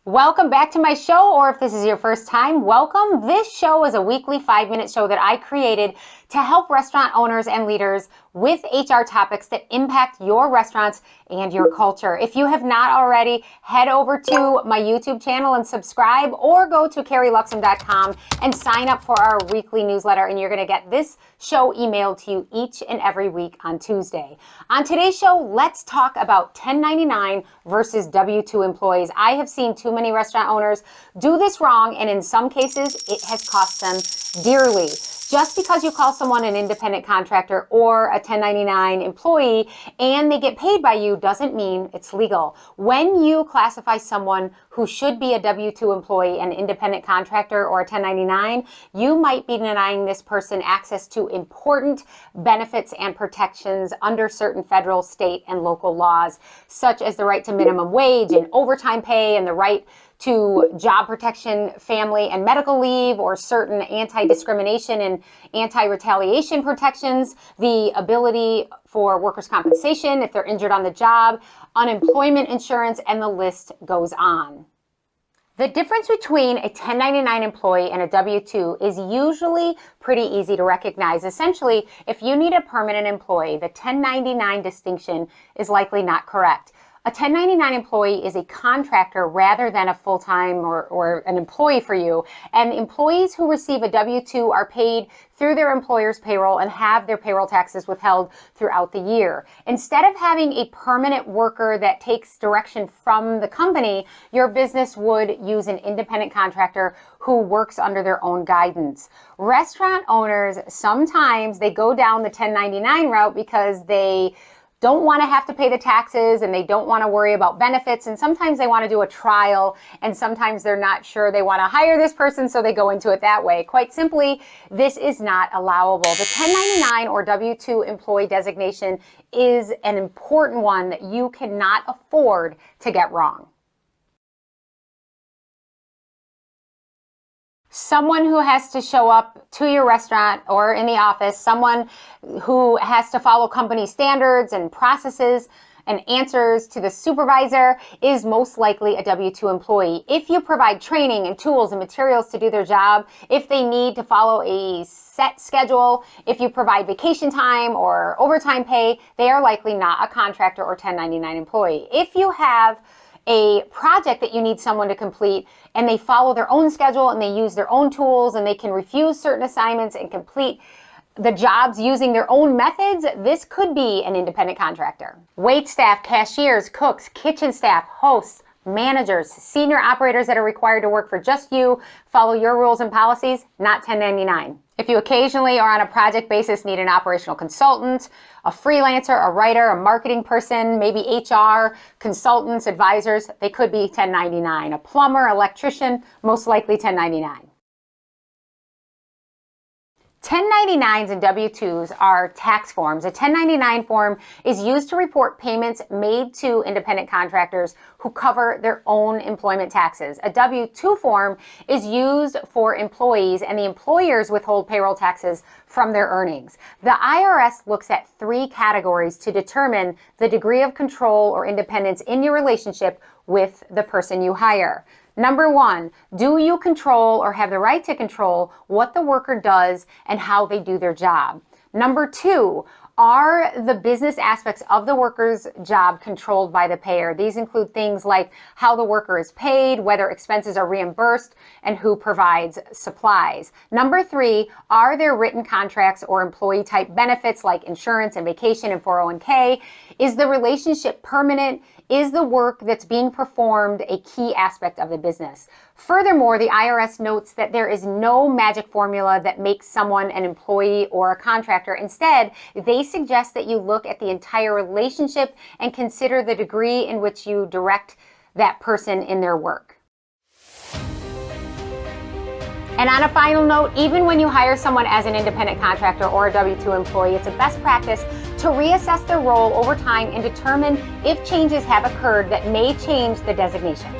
Welcome back to my show, or if this is your first time, welcome. This show is a weekly 5-minute show that I created to help restaurant owners and leaders with HR topics that impact your restaurants and your culture. If you have not already, head over to my YouTube channel and subscribe, or go to carrieluxem.com and sign up for our weekly newsletter, and you're going to get this show emailed to you each and every week on Tuesday. On today's show, let's talk about 1099 versus W-2 employees. I have seen too many restaurant owners do this wrong, and in some cases, it has cost them dearly. Just because you call someone an independent contractor or a 1099 employee and they get paid by you doesn't mean it's legal. When you classify someone who should be a W-2 employee, an independent contractor, or a 1099, you might be denying this person access to important benefits and protections under certain federal, state, and local laws, such as the right to minimum wage and overtime pay, and the right to job protection, family and medical leave, or certain anti-discrimination and anti-retaliation protections, the ability for workers' compensation if they're injured on the job, unemployment insurance, and the list goes on. The difference between a 1099 employee and a W-2 is usually pretty easy to recognize. Essentially, if you need a permanent employee, the 1099 distinction is likely not correct. A 1099 employee is a contractor rather than a full-time or an employee for you. And employees who receive a W-2 are paid through their employer's payroll and have their payroll taxes withheld throughout the year. Instead of having a permanent worker that takes direction from the company, your business would use an independent contractor who works under their own guidance. Restaurant owners, sometimes they go down the 1099 route because they don't want to have to pay the taxes and they don't want to worry about benefits, and sometimes they want to do a trial, and sometimes they're not sure they want to hire this person, so they go into it that way. Quite simply, this is not allowable. The 1099 or W-2 employee designation is an important one that you cannot afford to get wrong. Someone who has to show up to your restaurant or in the office, someone who has to follow company standards and processes and answers to the supervisor is most likely a W-2 employee. If you provide training and tools and materials to do their job, if they need to follow a set schedule, if you provide vacation time or overtime pay, they are likely not a contractor or 1099 employee. If you have a project that you need someone to complete and they follow their own schedule and they use their own tools and they can refuse certain assignments and complete the jobs using their own methods, this could be an independent contractor. Wait staff, cashiers, cooks, kitchen staff, hosts, managers, senior operators that are required to work for just you, follow your rules and policies, not 1099. If you occasionally or on a project basis need an operational consultant, a freelancer, a writer, a marketing person, maybe HR, consultants, advisors, they could be 1099. A plumber, electrician, most likely 1099. 1099s and W-2s are tax forms. A 1099 form is used to report payments made to independent contractors who cover their own employment taxes. A W-2 form is used for employees, and the employers withhold payroll taxes from their earnings. The IRS looks at 3 categories to determine the degree of control or independence in your relationship with the person you hire. Number 1, do you control or have the right to control what the worker does and how they do their job? Number 2, are the business aspects of the worker's job controlled by the payer? These include things like how the worker is paid, whether expenses are reimbursed, and who provides supplies. Number 3, are there written contracts or employee type benefits like insurance and vacation and 401k? Is the relationship permanent? Is the work that's being performed a key aspect of the business? Furthermore, the IRS notes that there is no magic formula that makes someone an employee or a contractor. Instead, they suggest that you look at the entire relationship and consider the degree in which you direct that person in their work. And on a final note, even when you hire someone as an independent contractor or a W-2 employee, it's a best practice to reassess their role over time and determine if changes have occurred that may change the designation.